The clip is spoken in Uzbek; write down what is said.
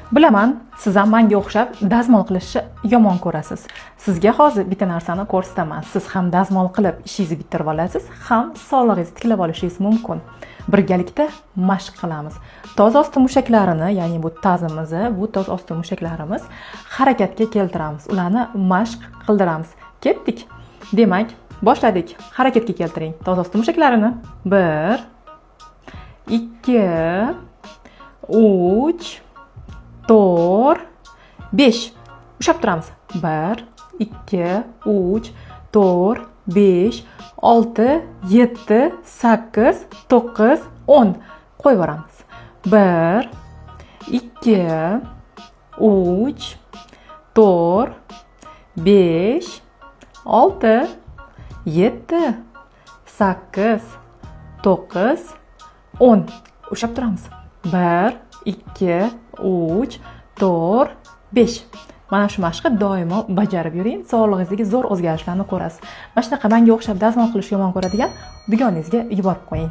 Bilaman, siz ham menga o'xshab dazmol qilishni yomon ko'rasiz. Sizga hozir bitta narsani ko'rsataman. Siz ham dazmol qilib ishingizni bitirib olasiz, ham sog'lig'ingizni tiklab olishingiz mumkin. Birgalikda mashq qilamiz. Toz osti mushaklarini, ya'ni bu tazimizni, bu toz osti mushaklarimiz harakatga keltiramiz. Ularni mashq qildiramiz. Ketdik. Demak, boshladik. Harakatga keltiring. Toz osti mushaklarini. 1 2 3 4 5 ushlab turamiz. 1 2 3 4 5 6 7 8 9 10 qo'yib yuboramiz. 1 2 3 4 5 6 7 8 9 10 ushlab turamiz. 1 2 3 4 5 Mana shu mashqni doimo bajarib yuring, sog'lig'ingizga zo'r o'zgarishlarni ko'rasiz. Mana shunaqa menga o'xshab dazmol qilishni yomon ko'radigan dugonangizga yuborib qo'ying.